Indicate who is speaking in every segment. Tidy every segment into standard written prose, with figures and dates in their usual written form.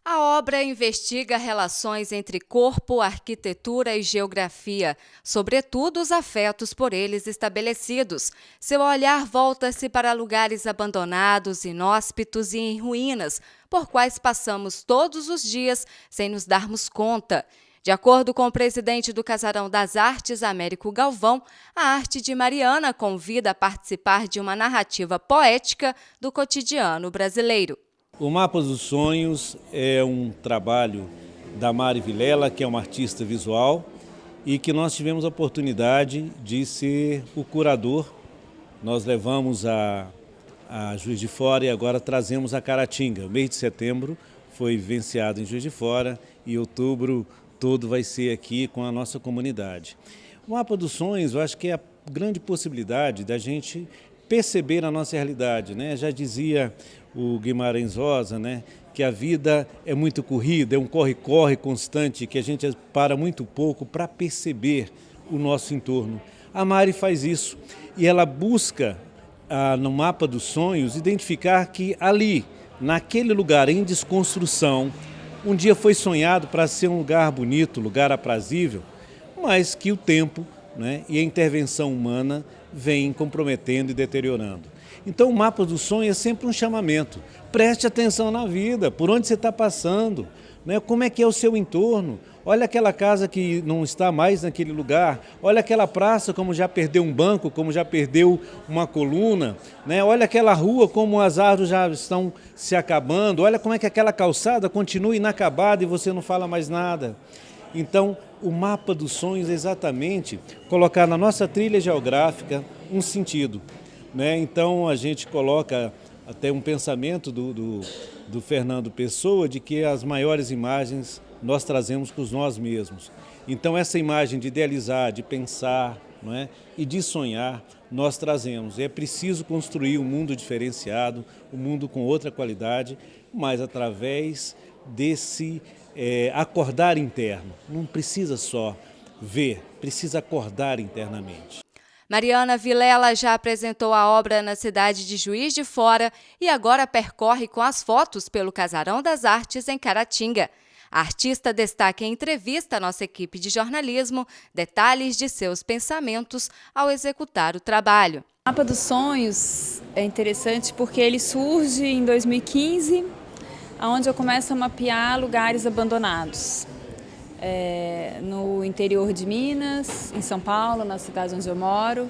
Speaker 1: A obra investiga relações entre corpo, arquitetura e geografia, sobretudo os afetos por eles estabelecidos. Seu olhar volta-se para lugares abandonados, inóspitos e em ruínas, por quais passamos todos os dias sem nos darmos conta. De acordo com o presidente do Casarão das Artes, Américo Galvão, a arte de Mariana convida a participar de uma narrativa poética do cotidiano brasileiro.
Speaker 2: O Mapa dos Sonhos é um trabalho da Mari Vilela, que é uma artista visual, e que nós tivemos a oportunidade de ser o curador. Nós levamos a Juiz de Fora e agora trazemos a Caratinga. O mês de setembro foi vivenciado em Juiz de Fora e outubro todo vai ser aqui com a nossa comunidade. O Mapa dos Sonhos, eu acho que é a grande possibilidade da gente perceber a nossa realidade, né? Já dizia o Guimarães Rosa, né, que a vida é muito corrida, é um corre-corre constante, que a gente para muito pouco para perceber o nosso entorno. A Mari faz isso e ela busca, no Mapa dos Sonhos, identificar que ali, naquele lugar em desconstrução, um dia foi sonhado para ser um lugar bonito, lugar aprazível, mas que o tempo, né, e a intervenção humana vem comprometendo e deteriorando. Então o Mapa do Sonho é sempre um chamamento. Preste atenção na vida, por onde você está passando, né? Como é que é o seu entorno. Olha aquela casa que não está mais naquele lugar, olha aquela praça como já perdeu um banco, como já perdeu uma coluna, né? Olha aquela rua como as árvores já estão se acabando, olha como é que aquela calçada continua inacabada e você não fala mais nada. Então, o Mapa dos Sonhos é exatamente colocar na nossa trilha geográfica um sentido, né? Então, a gente coloca até um pensamento do Fernando Pessoa de que as maiores imagens nós trazemos por nós mesmos. Então, essa imagem de idealizar, de pensar, não é? E de sonhar, nós trazemos. É preciso construir um mundo diferenciado, um mundo com outra qualidade, mas através desse acordar interno. Não precisa só ver, precisa acordar internamente.
Speaker 1: Mariana Vilela já apresentou a obra na cidade de Juiz de Fora e agora percorre com as fotos pelo Casarão das Artes em Caratinga. A artista destaca em entrevista à nossa equipe de jornalismo detalhes de seus pensamentos ao executar o trabalho.
Speaker 3: O Mapa dos Sonhos é interessante porque ele surge em 2015, onde eu começo a mapear lugares abandonados. No interior de Minas, em São Paulo, na cidade onde eu moro.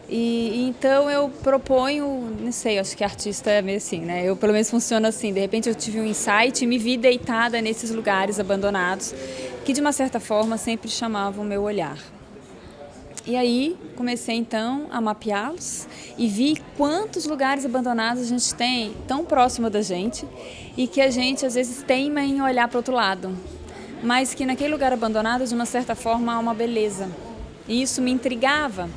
Speaker 3: E então eu proponho, não sei, acho que artista é meio assim, né? Eu pelo menos funciono assim, de repente eu tive um insight e me vi deitada nesses lugares abandonados, que de uma certa forma sempre chamavam o meu olhar. E aí comecei então a mapeá-los e vi quantos lugares abandonados a gente tem tão próximo da gente e que a gente às vezes teima em olhar para o outro lado, mas que naquele lugar abandonado de uma certa forma há uma beleza. E isso me intrigava,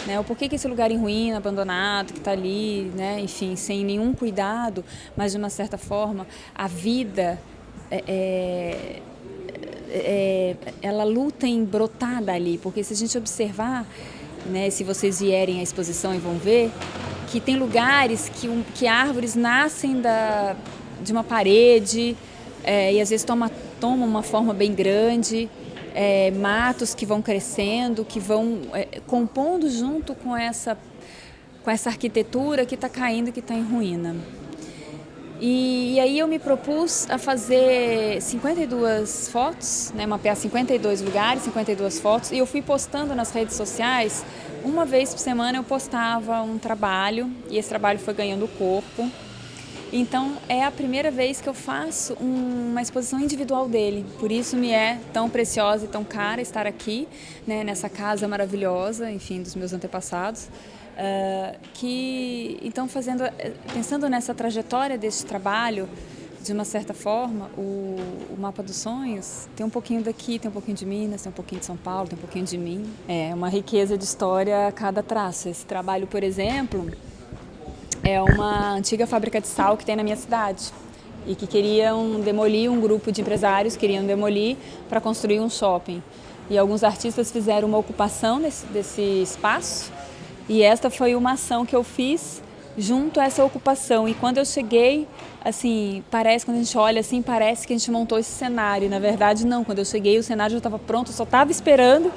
Speaker 3: né? O porquê que esse lugar em ruína, abandonado, que está ali, né? Enfim, sem nenhum cuidado, mas de uma certa forma a vida ela luta em brotar dali, porque se a gente observar, né, se vocês vierem à exposição e vão ver, que tem lugares que árvores nascem de uma parede e às vezes tomam uma forma bem grande, matos que vão crescendo, que vão compondo junto com essa arquitetura que está caindo, que está em ruína. E aí eu me propus a fazer 52 fotos, né, mapear 52 lugares, 52 fotos, e eu fui postando nas redes sociais. Uma vez por semana eu postava um trabalho, e esse trabalho foi ganhando corpo. Então é a primeira vez que eu faço uma exposição individual dele, por isso me é tão preciosa e tão cara estar aqui, né, nessa casa maravilhosa, enfim, dos meus antepassados. Então pensando nessa trajetória desse trabalho, de uma certa forma, o Mapa dos Sonhos tem um pouquinho daqui, tem um pouquinho de Minas, tem um pouquinho de São Paulo, tem um pouquinho de mim. É uma riqueza de história a cada traço. Esse trabalho, por exemplo, é uma antiga fábrica de sal que tem na minha cidade e que queriam demolir, um grupo de empresários queriam demolir para construir um shopping. E alguns artistas fizeram uma ocupação desse espaço. E esta foi uma ação que eu fiz junto a essa ocupação. E quando eu cheguei, assim, quando a gente olha assim, parece que a gente montou esse cenário. Na verdade, não. Quando eu cheguei, o cenário já estava pronto, eu só estava esperando,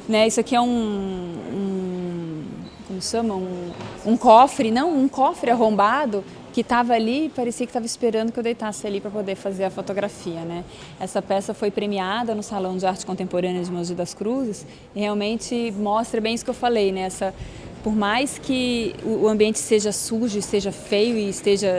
Speaker 3: né? Isso aqui é como se chama? Um cofre, não, um cofre arrombado que estava ali, parecia que estava esperando que eu deitasse ali para poder fazer a fotografia, né? Essa peça foi premiada no Salão de Arte Contemporânea de Mogi das Cruzes e realmente mostra bem isso que eu falei, né? Por mais que o ambiente seja sujo, esteja feio e esteja,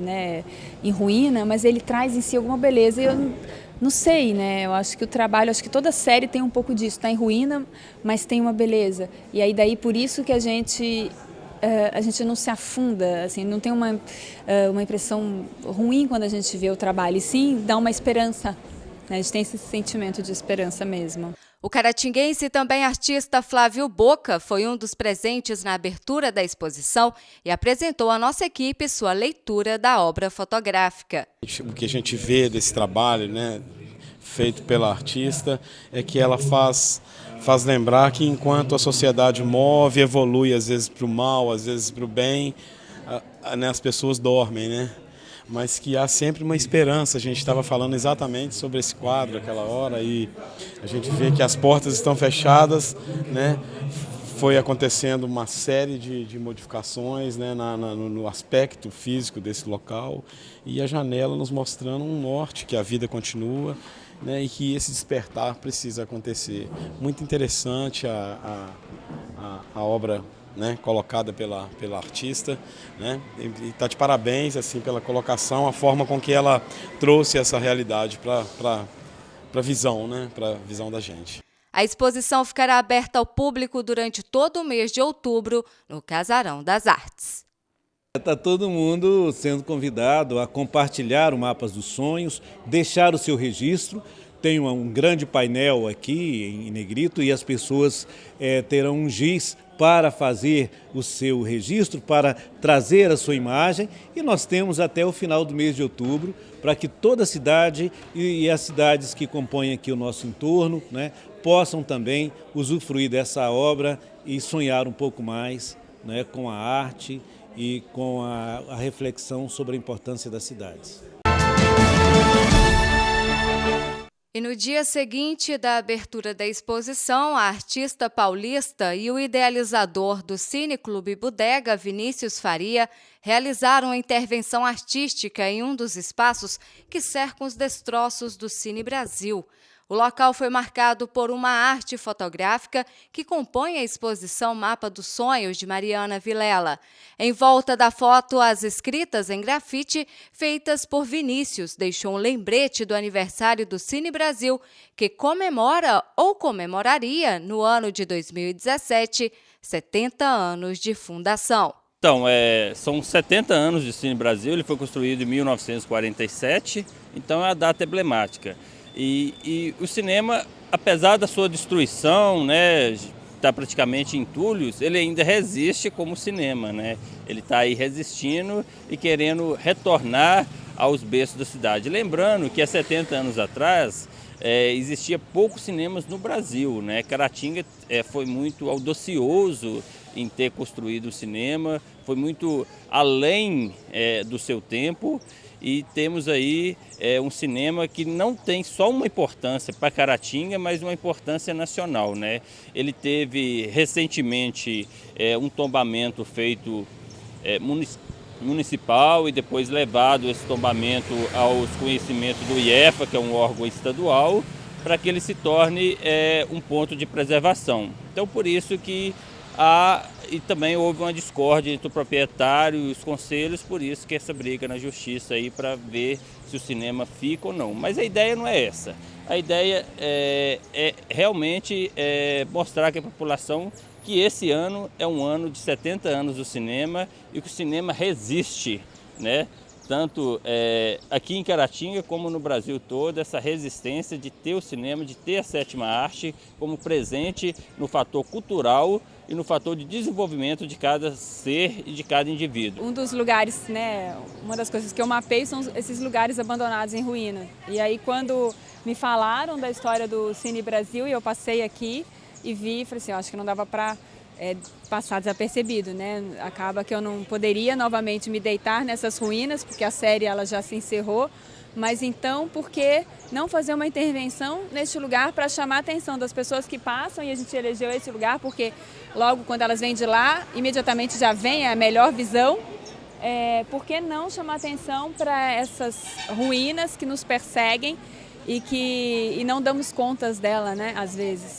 Speaker 3: né, em ruína, mas ele traz em si alguma beleza. E eu não sei, né? Eu acho que o trabalho, acho que toda série tem um pouco disso. Está em ruína, mas tem uma beleza. E aí daí por isso que a gente não se afunda, assim, não tem uma impressão ruim quando a gente vê o trabalho. E sim, dá uma esperança. Né? A gente tem esse sentimento de esperança mesmo.
Speaker 1: O caratinguense e também artista Flávio Boca foi um dos presentes na abertura da exposição e apresentou à nossa equipe sua leitura da obra fotográfica.
Speaker 4: O que a gente vê desse trabalho, né, feito pela artista, é que ela faz lembrar que enquanto a sociedade move, evolui às vezes para o mal, às vezes para o bem, né, as pessoas dormem, né? Mas que há sempre uma esperança. A gente estava falando exatamente sobre esse quadro aquela hora e a gente vê que as portas estão fechadas, né? Foi acontecendo uma série de modificações, né, no aspecto físico desse local e a janela nos mostrando um norte, que a vida continua, né, e que esse despertar precisa acontecer. Muito interessante a obra, né, colocada pela artista, né, e está de parabéns assim, pela colocação, a forma com que ela trouxe essa realidade para a visão, né, para a visão da gente.
Speaker 1: A exposição ficará aberta ao público durante todo o mês de outubro no Casarão das Artes.
Speaker 2: Está todo mundo sendo convidado a compartilhar o Mapas dos Sonhos, deixar o seu registro. Tem um grande painel aqui em negrito e as pessoas terão um giz para fazer o seu registro, para trazer a sua imagem. E nós temos até o final do mês de outubro para que toda a cidade e as cidades que compõem aqui o nosso entorno, né, possam também usufruir dessa obra e sonhar um pouco mais, né, com a arte e com a reflexão sobre a importância das cidades.
Speaker 1: E no dia seguinte da abertura da exposição, a artista paulista e o idealizador do Cine Clube Bodega, Vinícius Faria, realizaram uma intervenção artística em um dos espaços que cercam os destroços do Cine Brasil. O local foi marcado por uma arte fotográfica que compõe a exposição Mapa dos Sonhos, de Mariana Vilela. Em volta da foto, as escritas em grafite feitas por Vinícius deixou um lembrete do aniversário do Cine Brasil, que comemora ou comemoraria, no ano de 2017, 70 anos de fundação.
Speaker 5: Então, são 70 anos de Cine Brasil, ele foi construído em 1947, então a data é emblemática. E o cinema, apesar da sua destruição, né, está praticamente em entulhos, ele ainda resiste como cinema, né? Ele está aí resistindo e querendo retornar aos berços da cidade. Lembrando que há 70 anos atrás existia poucos cinemas no Brasil, né? Caratinga foi muito audacioso em ter construído o cinema, foi muito além do seu tempo. E temos aí um cinema que não tem só uma importância para Caratinga, mas uma importância nacional, né? Ele teve recentemente um tombamento feito municipal e depois levado esse tombamento aos conhecimentos do IEFA, que é um órgão estadual, para que ele se torne um ponto de preservação. Então, por isso que e também houve uma discórdia entre o proprietário e os conselhos, por isso que essa briga na justiça aí para ver se o cinema fica ou não. Mas a ideia não é essa. A ideia é realmente mostrar que a população que esse ano é um ano de 70 anos do cinema e que o cinema resiste, né? Tanto aqui em Caratinga como no Brasil todo, essa resistência de ter o cinema, de ter a sétima arte como presente no fator cultural e no fator de desenvolvimento de cada ser e de cada indivíduo.
Speaker 3: Um dos lugares, né, uma das coisas que eu mapeio são esses lugares abandonados em ruína. E aí quando me falaram da história do Cine Brasil e eu passei aqui e vi, falei assim, acho que não dava para passar desapercebido, né? Acaba que eu não poderia novamente me deitar nessas ruínas, porque a série ela já se encerrou, mas então por que não fazer uma intervenção neste lugar para chamar a atenção das pessoas que passam, e a gente elegeu esse lugar porque logo quando elas vêm de lá, imediatamente já vem a melhor visão. Por que não chamar atenção para essas ruínas que nos perseguem e não damos contas dela, né, às vezes?